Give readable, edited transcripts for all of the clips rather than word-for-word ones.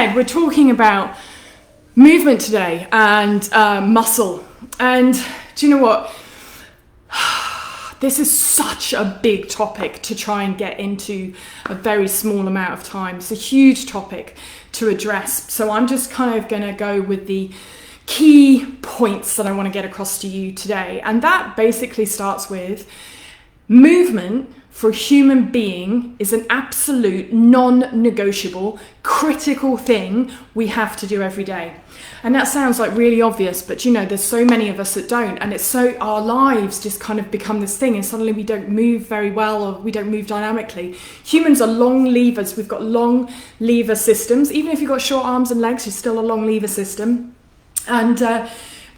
said, we're talking about movement today and muscle. And do you know what? This is such a big topic to try and get into a very small amount of time. It's a huge topic to address. So I'm just kind of going to go with the key points that I want to get across to you today. And that basically starts with movement for a human being is an absolute non-negotiable, critical thing we have to do every day. And that sounds like really obvious, but you know, there's so many of us that don't. And it's so, our lives just kind of become this thing and suddenly we don't move very well or we don't move dynamically. Humans are long levers. We've got long lever systems. Even if you've got short arms and legs, you're still a long lever system. And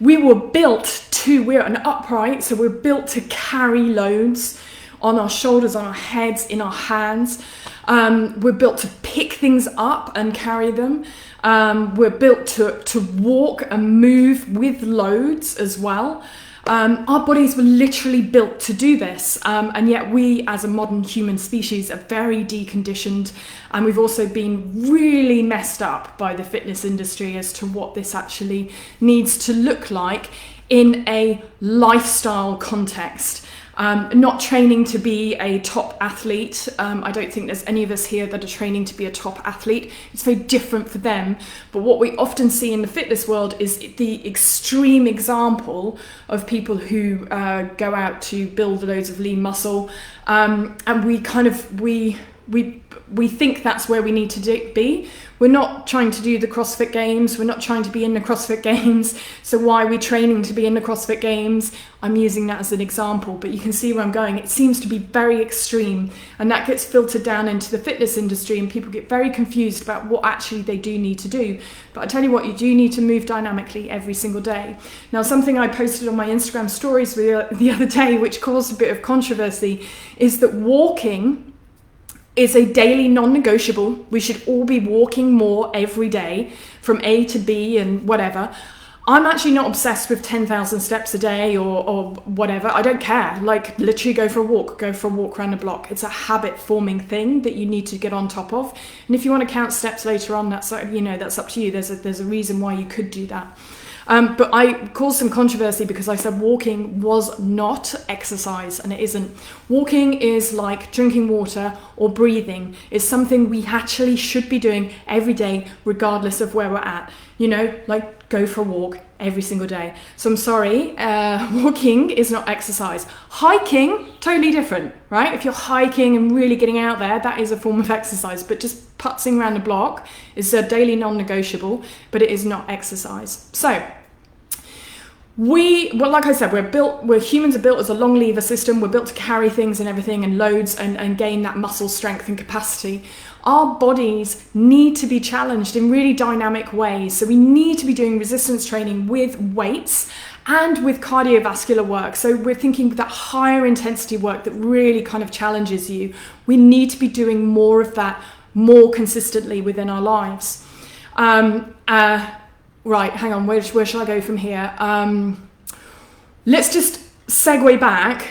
we're an upright, so we're built to carry loads on our shoulders, on our heads, in our hands. We're built to pick things up and carry them. We're built to walk and move with loads as well. Our bodies were literally built to do this. And yet we, as a modern human species, are very deconditioned. And we've also been really messed up by the fitness industry as to what this actually needs to look like in a lifestyle context. Not training to be a top athlete. I don't think there's any of us here that are training to be a top athlete. It's very different for them. But what we often see in the fitness world is the extreme example of people who go out to build loads of lean muscle. And we think that's where we need to be. We're not trying to do the CrossFit Games. We're not trying to be in the CrossFit Games. So why are we training to be in the CrossFit Games? I'm using that as an example, but you can see where I'm going. It seems to be very extreme, and that gets filtered down into the fitness industry, and people get very confused about what actually they do need to do. But I tell you what, you do need to move dynamically every single day. Now, something I posted on my Instagram stories the other day, which caused a bit of controversy, is that walking is a daily non-negotiable. We should all be walking more every day from A to B and whatever. I'm actually not obsessed with 10,000 steps a day or whatever. I don't care. Like, literally go for a walk around the block. It's a habit forming thing that you need to get on top of. And if you want to count steps later on, that's up to you. There's a reason why you could do that. But I caused some controversy because I said walking was not exercise, and it isn't. Walking is like drinking water or breathing. It's something we actually should be doing every day, regardless of where we're at. You know, like go for a walk every single day. So I'm sorry, walking is not exercise. Hiking, totally different, right? If you're hiking and really getting out there, that is a form of exercise, but just putzing around the block is a daily non-negotiable, but it is not exercise. So like I said, humans are built as a long lever system. We're built to carry things and everything and loads and gain that muscle strength and capacity. Our bodies need to be challenged in really dynamic ways. So we need to be doing resistance training with weights and with cardiovascular work. So we're thinking that higher intensity work that really kind of challenges you. We need to be doing more of that more consistently within our lives. Right, hang on, where shall I go from here? Let's just segue back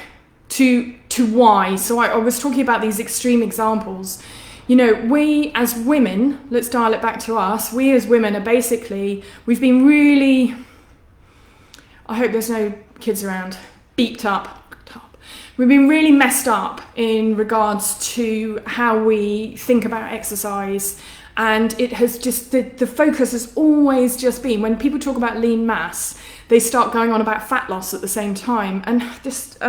to why. So I was talking about these extreme examples. You know, we as women, let's dial it back to us, we as women are basically, we've been really, I hope there's no kids around, beeped up. We've been really messed up in regards to how we think about exercise. And it has just, the focus has always just been, when people talk about lean mass, they start going on about fat loss at the same time. And just,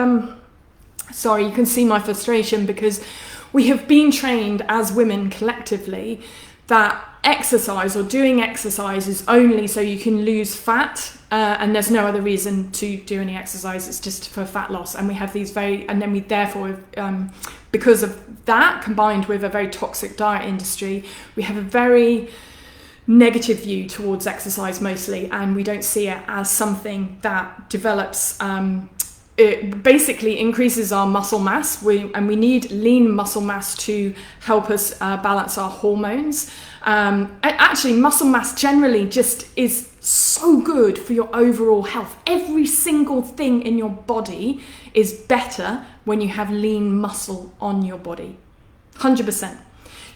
sorry, you can see my frustration, because we have been trained as women collectively that exercise or doing exercise is only so you can lose fat, and there's no other reason to do any exercise. It's just for fat loss. And we have these and then we therefore, because of that, combined with a very toxic diet industry, we have a very negative view towards exercise mostly, and we don't see it as something that develops, it basically increases our muscle mass, and we need lean muscle mass to help us balance our hormones. Actually, muscle mass generally just is so good for your overall health. Every single thing in your body is better when you have lean muscle on your body. 100%.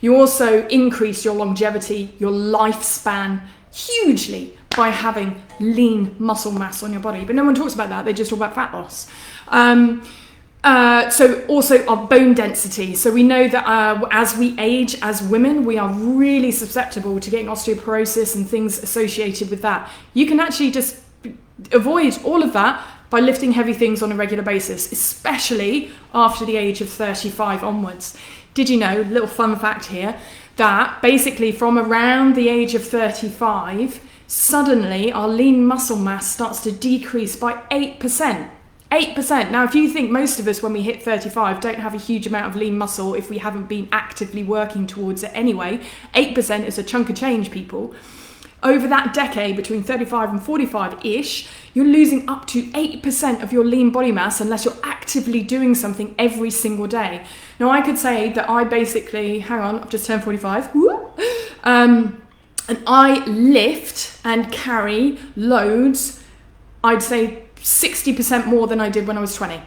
You also increase your longevity, your lifespan hugely by having lean muscle mass on your body. But no one talks about that. They just talk about fat loss. So also our bone density. So we know that as we age as women, we are really susceptible to getting osteoporosis and things associated with that. You can actually just avoid all of that by lifting heavy things on a regular basis, especially after the age of 35 onwards. Did you know, little fun fact here, that basically from around the age of 35, suddenly our lean muscle mass starts to decrease by 8%. 8%. Now, if you think most of us, when we hit 35, don't have a huge amount of lean muscle if we haven't been actively working towards it anyway, 8% is a chunk of change, people. Over that decade, between 35 and 45-ish, you're losing up to 8% of your lean body mass unless you're actively doing something every single day. Now, I could say that I basically, hang on, I've just turned 45, and I lift and carry loads, I'd say 60% more than I did when I was 20.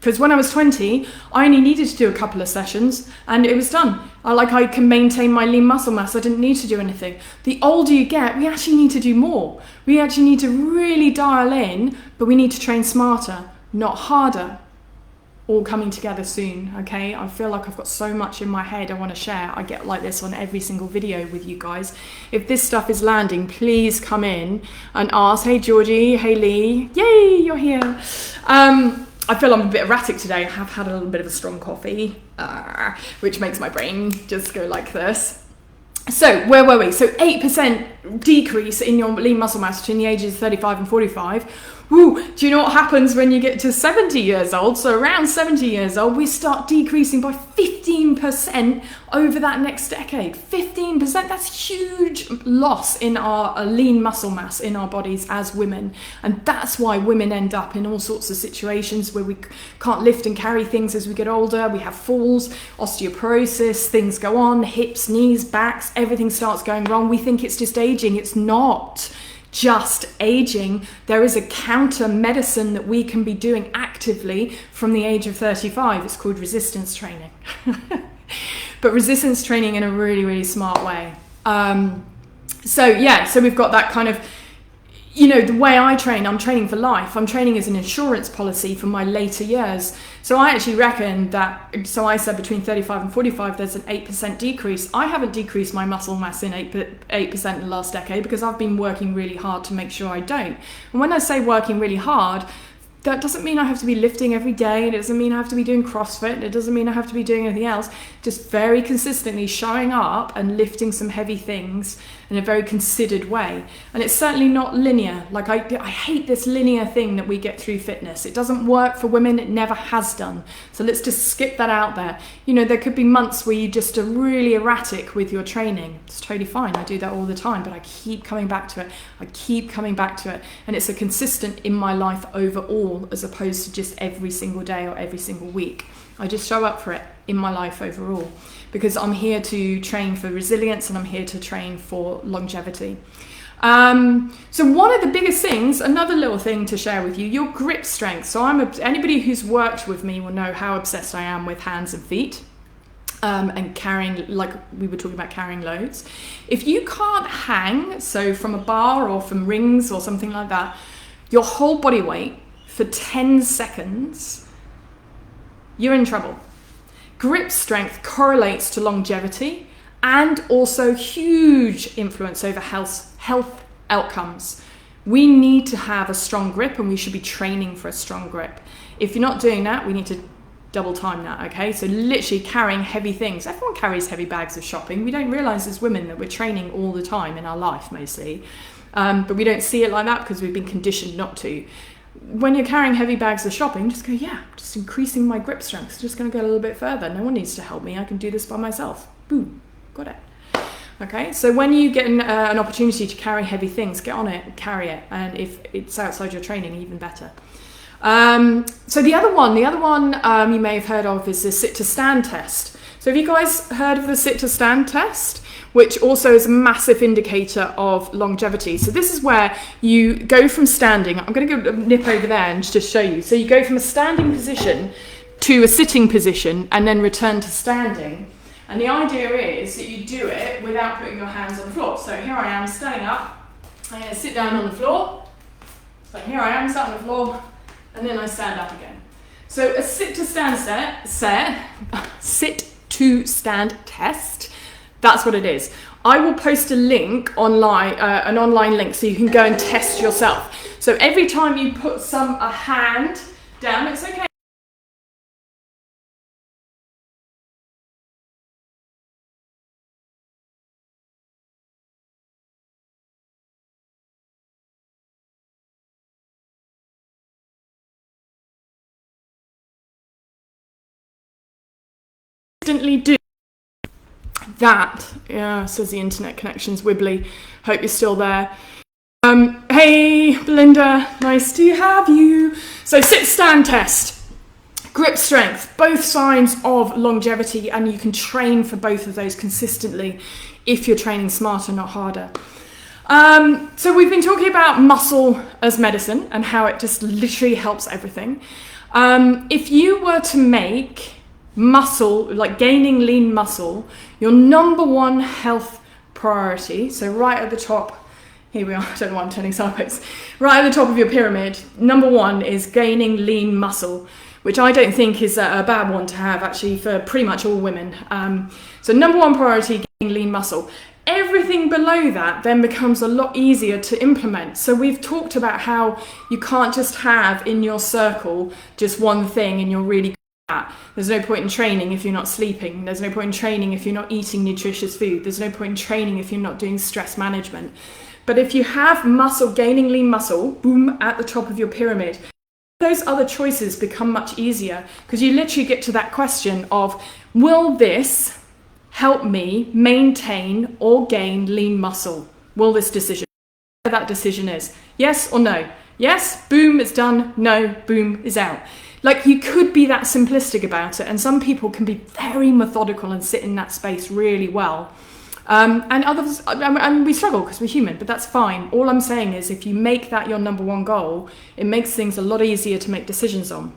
Because when I was 20, I only needed to do a couple of sessions and it was done. I can maintain my lean muscle mass. I didn't need to do anything. The older you get, we actually need to do more. We actually need to really dial in, but we need to train smarter, not harder. All coming together soon, okay? I feel like I've got so much in my head I want to share. I get like this on every single video with you guys. If this stuff is landing, please come in and ask, hey Georgie, hey Lee, yay, you're here. I feel I'm a bit erratic today. I have had a little bit of a strong coffee, which makes my brain just go like this. So where were we? So 8% decrease in your lean muscle mass between the ages of 35 and 45. Woo, do you know what happens when you get to 70 years old? So around 70 years old, we start decreasing by 15% over that next decade. 15%, that's huge loss in our lean muscle mass in our bodies as women. And that's why women end up in all sorts of situations where we can't lift and carry things as we get older. We have falls, osteoporosis, things go on, hips, knees, backs, everything starts going wrong. We think it's just aging. It's not just aging. There is a counter medicine that we can be doing actively from the age of 35. It's called resistance training. But resistance training in a really, really smart way. So we've got that kind of, the way I train, I'm training for life. I'm training as an insurance policy for my later years. So I actually reckon that, so I said between 35 and 45, there's an 8% decrease. I haven't decreased my muscle mass in 8% in the last decade because I've been working really hard to make sure I don't. And when I say working really hard, that doesn't mean I have to be lifting every day. It doesn't mean I have to be doing CrossFit. It doesn't mean I have to be doing anything else. Just very consistently showing up and lifting some heavy things in a very considered way. And it's certainly not linear. Like I hate this linear thing that we get through fitness. It doesn't work for women. It never has done. So let's just skip that out there. There could be months where you just are really erratic with your training. It's totally fine. I do that all the time, but I keep coming back to it. And it's a consistent in my life overall, as opposed to just every single day or every single week. I just show up for it in my life overall because I'm here to train for resilience and I'm here to train for longevity. So one of the biggest things, another little thing to share with you, your grip strength. So anybody who's worked with me will know how obsessed I am with hands and feet. And carrying, like we were talking about carrying loads. If you can't hang, so from a bar or from rings or something like that, your whole body weight for 10 seconds, you're in trouble. Grip strength correlates to longevity and also huge influence over health outcomes. We need to have a strong grip and we should be training for a strong grip. If you're not doing that, we need to double time that, okay? So literally carrying heavy things. Everyone carries heavy bags of shopping. We don't realize as women that we're training all the time in our life mostly. But we don't see it like that because we've been conditioned not to. When you're carrying heavy bags of shopping, just go, just increasing my grip strength. It's just going to go a little bit further. No one needs to help me. I can do this by myself. Boom, got it. Okay, so when you get an opportunity to carry heavy things, get on it, carry it. And if it's outside your training, even better. So the other one you may have heard of is the sit to stand test. So have you guys heard of the sit to stand test? Which also is a massive indicator of longevity. So this is where you go from standing. I'm going to go nip over there and just show you. So you go from a standing position to a sitting position and then return to standing. And the idea is that you do it without putting your hands on the floor. So here I am standing up, I'm going to sit down on the floor. So here I am sat on the floor, and then I stand up again. So a sit to stand test, that's what it is. I will post a link online, an online link, so you can go and test yourself. So every time you put a hand down, it's okay. Do that. Yeah, says the internet connection's wibbly. Hope you're still there. Hey Belinda, nice to have you. So sit stand test, grip strength, both signs of longevity, and you can train for both of those consistently if you're training smarter, not harder. So we've been talking about muscle as medicine and how it just literally helps everything. If you were to make muscle, like gaining lean muscle, your number one health priority, so right at the top, here we are, I don't know why I'm turning sideways, right at the top of your pyramid, number one is gaining lean muscle, which I don't think is a bad one to have actually for pretty much all women. So number one priority, gaining lean muscle. Everything below that then becomes a lot easier to implement. So we've talked about how you can't just have in your circle just one thing and you're really There's no point in training if you're not sleeping. There's no point in training if you're not eating nutritious food. There's no point in training if you're not doing stress management. But if you have muscle, gaining lean muscle, boom, at the top of your pyramid, those other choices become much easier because you literally get to that question of, will this help me maintain or gain lean muscle? Will this decision? That decision is yes or no. Yes, boom, it's done. No, boom, is out. Like, you could be that simplistic about it, and some people can be very methodical and sit in that space really well. And others, and we struggle because we're human, but that's fine. All I'm saying is if you make that your number one goal, it makes things a lot easier to make decisions on.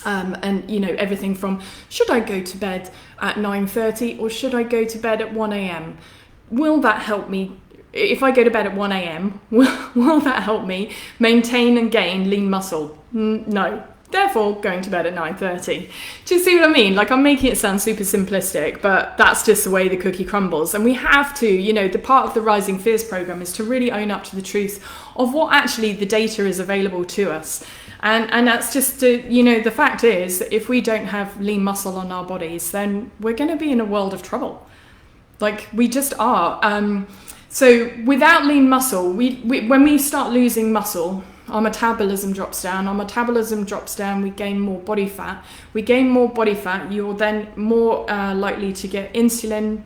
And, you know, everything from, should I go to bed at 9:30 or should I go to bed at 1 a.m.? Will that help me? If I go to bed at 1 a.m., will that help me maintain and gain lean muscle? No. Therefore, going to bed at 9:30. Do you see what I mean? Like, I'm making it sound super simplistic, but that's just the way the cookie crumbles. And we have to, you know, the part of the Rising Fears program is to really own up to the truth of what actually the data is available to us. And that's just, you know, the fact is that if we don't have lean muscle on our bodies, then we're going to be in a world of trouble. Like, we just are. So without lean muscle, when we start losing muscle, our metabolism drops down. We gain more body fat. We gain more body fat, you're then more likely to get insulin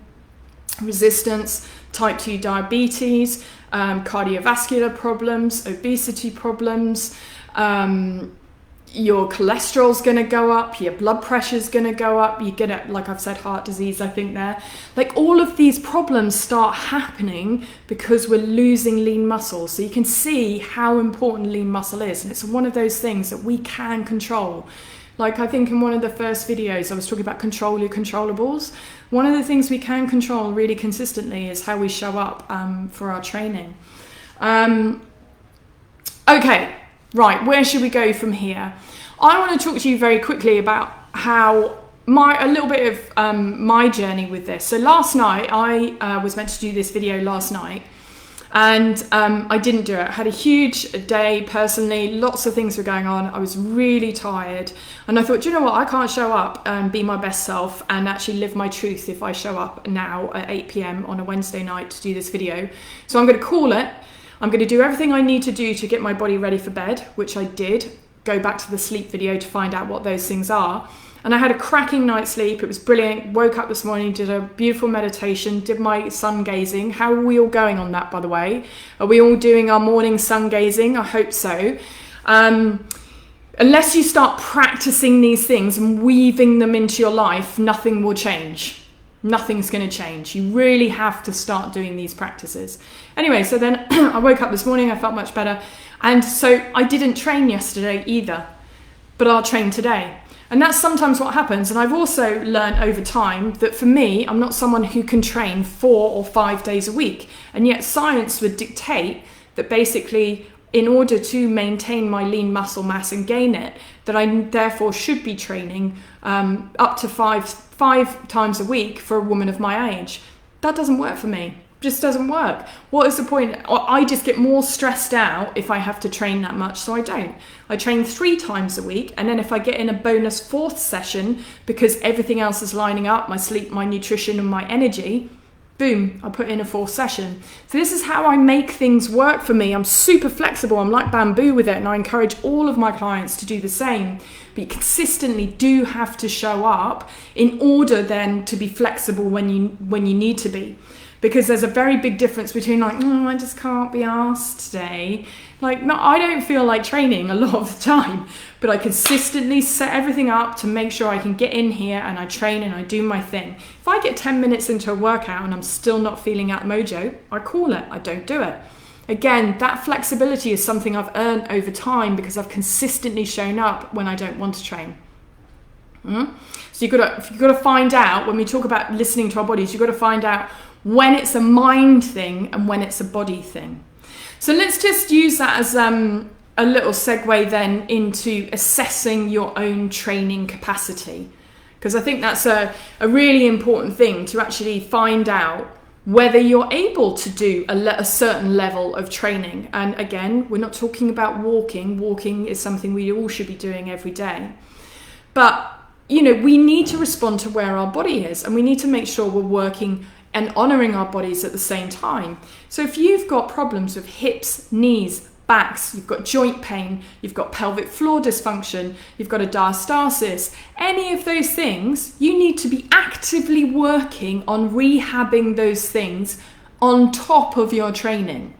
resistance, type 2 diabetes, cardiovascular problems, obesity problems. Your cholesterol's going to go up, your blood pressure's going to go up, you get, like I've said, heart disease, I think there. Like, all of these problems start happening because we're losing lean muscle. So you can see how important lean muscle is. And it's one of those things that we can control. Like, I think in one of the first videos, I was talking about control your controllables. One of the things we can control really consistently is how we show up for our training. Okay. Right, where should we go from here? I want to talk to you very quickly about how a little bit of my journey with this. So last night, I was meant to do this video last night, and I didn't do it. I had a huge day personally, lots of things were going on. I was really tired, and I thought, do you know what? I can't show up and be my best self and actually live my truth if I show up now at 8 p.m. on a Wednesday night to do this video. So I'm going to call it. I'm going to do everything I need to do to get my body ready for bed, which I did. Go back to the sleep video to find out what those things are. And I had a cracking night's sleep. It was brilliant. Woke up this morning, did a beautiful meditation, did my sun gazing. How are we all going on that, by the way? Are we all doing our morning sun gazing? I hope so. Unless you start practicing these things and weaving them into your life, nothing will change. Nothing's going to change. You really have to start doing these practices. Anyway, so then I woke up this morning, I felt much better. And so I didn't train yesterday either. but I'll train today. And that's sometimes what happens. And I've also learned over time that for me, I'm not someone who can train 4 or 5 days a week. And yet science would dictate that basically, in order to maintain my lean muscle mass and gain it, that I therefore should be training up to five times a week for a woman of my age. That doesn't work for me. Just doesn't work. What is the point? I just get more stressed out if I have to train that much, so I don't. I train 3 times a week, and then if I get in a bonus 4th session because everything else is lining up, my sleep, my nutrition, and my energy, boom, I put in a 4th session. So this is how I make things work for me. I'm super flexible. I'm like bamboo with it, and I encourage all of my clients to do the same. But you consistently do have to show up in order then to be flexible when you need to be. Because there's a very big difference between like, I just can't be asked today. Like, no, I don't feel like training a lot of the time, but I consistently set everything up to make sure I can get in here and I train and I do my thing. If I get 10 minutes into a workout and I'm still not feeling at mojo, I call it, I don't do it. Again, that flexibility is something I've earned over time because I've consistently shown up when I don't want to train. So you've got to find out, when we talk about listening to our bodies, you've got to find out when it's a mind thing and when it's a body thing. So let's just use that as a little segue then into assessing your own training capacity. Because I think that's a really important thing to actually find out whether you're able to do a certain level of training. And again, we're not talking about walking. Walking is something we all should be doing every day. But, we need to respond to where our body is, and we need to make sure we're working and honoring our bodies at the same time. So if you've got problems with hips, knees, backs, you've got joint pain, you've got pelvic floor dysfunction, you've got a diastasis, any of those things, you need to be actively working on rehabbing those things on top of your training.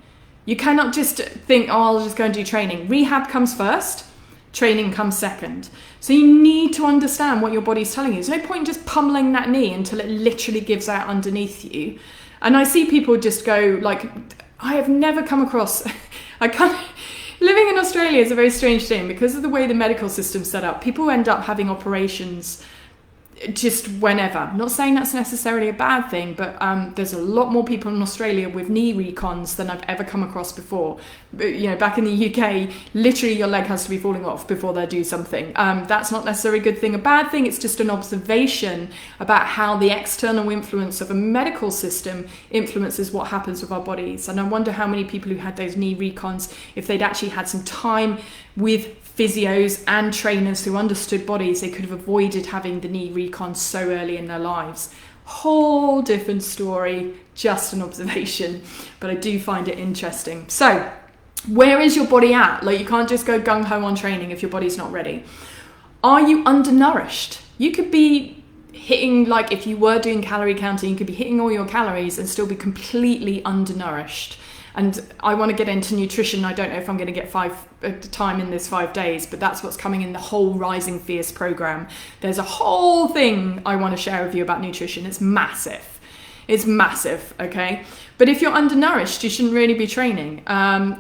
You cannot just think, I'll just go and do training. Rehab comes first, training comes second. So you need to understand what your body's telling you. There's no point in just pummeling that knee until it literally gives out underneath you. And I see people just go like, I have never come across, living in Australia is a very strange thing because of the way the medical system's set up. People end up having operations just whenever. I'm not saying that's necessarily a bad thing, but there's a lot more people in Australia with knee recons than I've ever come across before. But, back in the UK, literally your leg has to be falling off before they do something. That's not necessarily a good thing, a bad thing. It's just an observation about how the external influence of a medical system influences what happens with our bodies. And I wonder how many people who had those knee recons, if they'd actually had some time with physios and trainers who understood bodies, they could have avoided having the knee recon so early in their lives. Whole different story, just an observation, but I do find it interesting. So where is your body at? Like, you can't just go gung-ho on training if your body's not ready. Are you undernourished? You could be hitting, like if you were doing calorie counting, you could be hitting all your calories and still be completely undernourished. And I want to get into nutrition. I don't know if I'm going to get time in this 5 days, but that's what's coming in the whole Rising Fierce program. There's a whole thing I want to share with you about nutrition. It's massive. It's massive, okay? But if you're undernourished, you shouldn't really be training.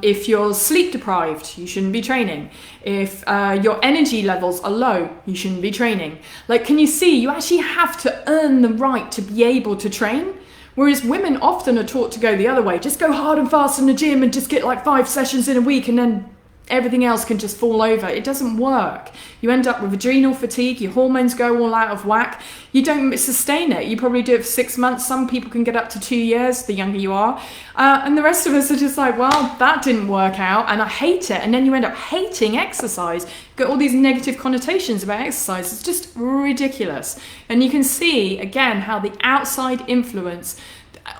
If you're sleep deprived, you shouldn't be training. If your energy levels are low, you shouldn't be training. Like, can you see? You actually have to earn the right to be able to train. Whereas women often are taught to go the other way. Just go hard and fast in the gym and just get like 5 sessions in a week and then everything else can just fall over. It doesn't work. You end up with adrenal fatigue, your hormones go all out of whack. You don't sustain it. You probably do it for 6 months. Some people can get up to 2 years, the younger you are. And the rest of us are just like, well, that didn't work out and I hate it. And then you end up hating exercise. Got all these negative connotations about exercise. It's just ridiculous. And you can see, again, how the outside influence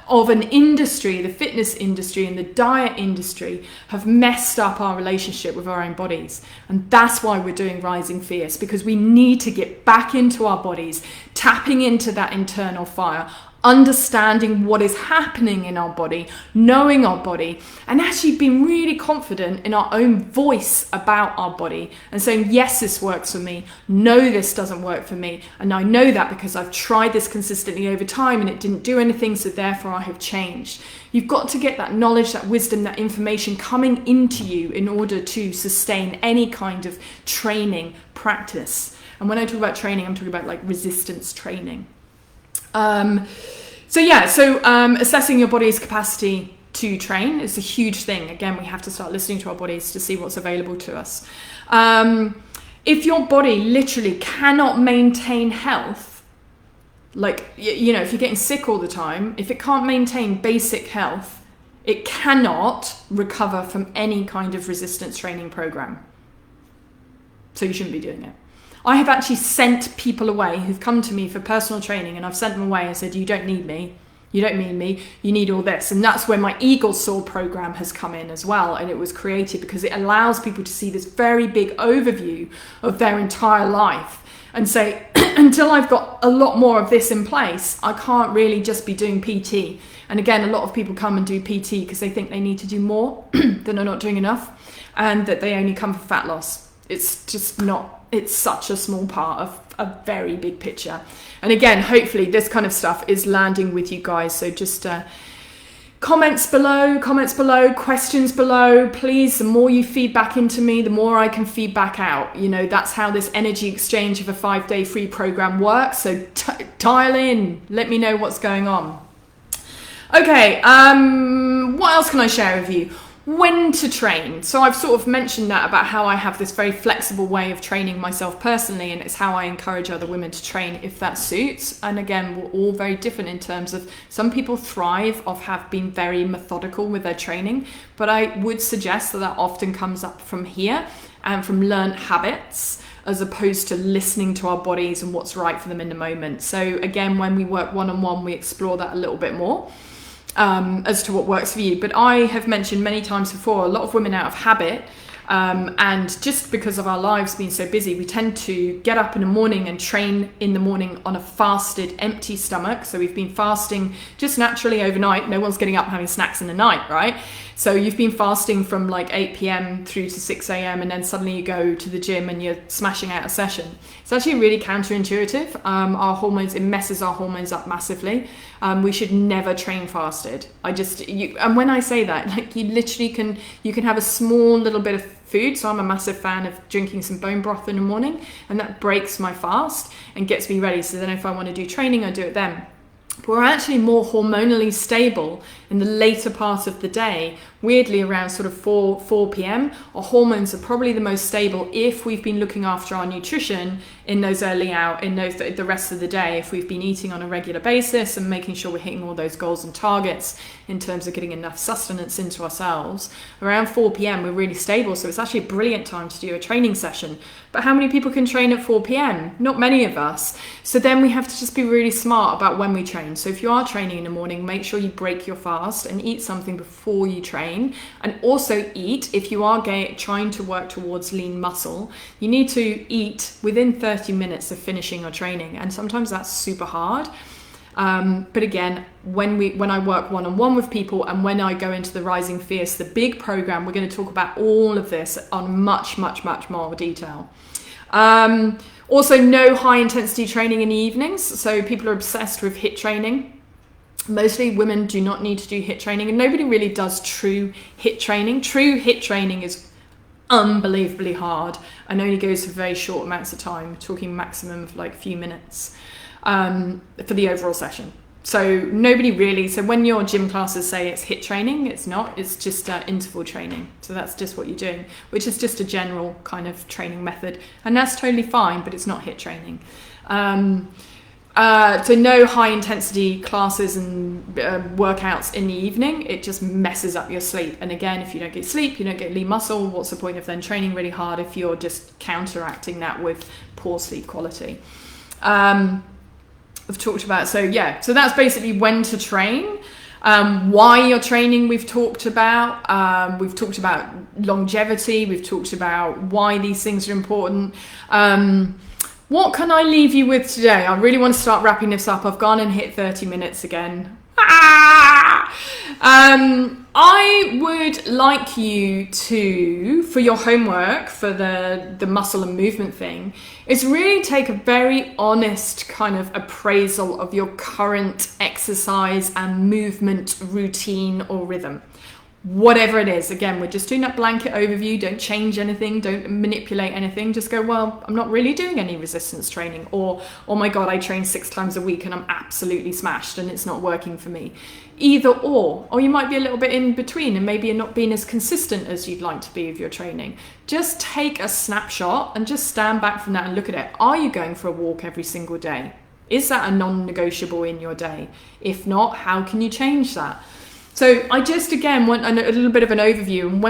of an industry, the fitness industry and the diet industry, have messed up our relationship with our own bodies. And that's why we're doing Rising Fierce, because we need to get back into our bodies, tapping into that internal fire, understanding what is happening in our body, knowing our body, and actually being really confident in our own voice about our body and saying, yes, this works for me. No, this doesn't work for me. And I know that because I've tried this consistently over time and it didn't do anything, so therefore I have changed. You've got to get that knowledge, that wisdom, that information coming into you in order to sustain any kind of training practice. And when I talk about training, I'm talking about like resistance training. Assessing your body's capacity to train is a huge thing. Again, we have to start listening to our bodies to see what's available to us. If your body literally cannot maintain health, like, you know, if you're getting sick all the time, if it can't maintain basic health, it cannot recover from any kind of resistance training program. So you shouldn't be doing it. I have actually sent people away who've come to me for personal training, and I've sent them away and said, you don't need me. You don't need me. You need all this. And that's where my Eagle Soar program has come in as well. And it was created because it allows people to see this very big overview of their entire life and say, until I've got a lot more of this in place, I can't really just be doing PT. And again, a lot of people come and do PT because they think they need to do more, that they're not doing enough, and that they only come for fat loss. It's just not. It's such a small part of a very big picture. And again, hopefully this kind of stuff is landing with you guys. So just comments below, questions below. Please, the more you feed back into me, the more I can feed back out. You know, that's how this energy exchange of a 5-day free program works. So dial in, let me know what's going on. Okay, what else can I share with you? When to train. So I've sort of mentioned that about how I have this very flexible way of training myself personally, and it's how I encourage other women to train if that suits. And again, we're all very different in terms of, some people thrive off have been very methodical with their training, but I would suggest that that often comes up from here and from learned habits, as opposed to listening to our bodies and what's right for them in the moment. So again, when we work one-on-one, we explore that a little bit more. As to what works for you. But I have mentioned many times before, a lot of women out of habit, and just because of our lives being so busy, we tend to get up in the morning and train in the morning on a fasted, empty stomach. So we've been fasting just naturally overnight. No one's getting up having snacks in the night, right? So you've been fasting from like 8 p.m. through to 6 a.m. and then suddenly you go to the gym and you're smashing out a session. It's actually really counterintuitive. Our hormones, it messes our hormones up massively. We should never train fasted. And when I say that, like, you literally can have a small little bit of food. So I'm a massive fan of drinking some bone broth in the morning, and that breaks my fast and gets me ready. So then if I want to do training, I do it then. But we're actually more hormonally stable in the later part of the day. Weirdly, around sort of 4 p.m, our hormones are probably the most stable if we've been looking after our nutrition in those the rest of the day, if we've been eating on a regular basis and making sure we're hitting all those goals and targets in terms of getting enough sustenance into ourselves. Around 4 p.m, we're really stable. So it's actually a brilliant time to do a training session. But how many people can train at 4 p.m? Not many of us. So then we have to just be really smart about when we train. So if you are training in the morning, make sure you break your fast and eat something before you train. And also eat, if you are trying to work towards lean muscle, you need to eat within 30 minutes of finishing your training. And sometimes that's super hard. But again, when I work one-on-one with people, and when I go into the Rising Fierce, the big program, we're going to talk about all of this on much, much, much more detail. Also, no high intensity training in the evenings. So people are obsessed with HIIT training. Mostly women do not need to do HIIT training, and nobody really does true HIIT training. True HIIT training is unbelievably hard and only goes for very short amounts of time, talking maximum of like a few minutes for the overall session. So nobody really, so when your gym classes say it's HIIT training, it's not, it's just interval training. So that's just what you're doing, which is just a general kind of training method. And that's totally fine, but it's not HIIT training. So no high intensity classes and workouts in the evening. It just messes up your sleep. And again, if you don't get sleep, you don't get lean muscle. What's the point of then training really hard if you're just counteracting that with poor sleep quality? We've talked about, so that's basically when to train. Why you're training, we've talked about longevity, we've talked about why these things are important. What can I leave you with today? I really want to start wrapping this up. I've gone and hit 30 minutes again. I would like you to, for your homework, for the muscle and movement thing, is really take a very honest kind of appraisal of your current exercise and movement routine or rhythm. Whatever it is. Again, we're just doing that blanket overview. Don't change anything. Don't manipulate anything. Just go, well, I'm not really doing any resistance training. Or, oh my God, I train 6 times a week and I'm absolutely smashed and it's not working for me. Either or you might be a little bit in between and maybe you're not being as consistent as you'd like to be with your training. Just take a snapshot and just stand back from that and look at it. Are you going for a walk every single day? Is that a non-negotiable in your day? If not, how can you change that? So I just, again, want a little bit of an overview. And when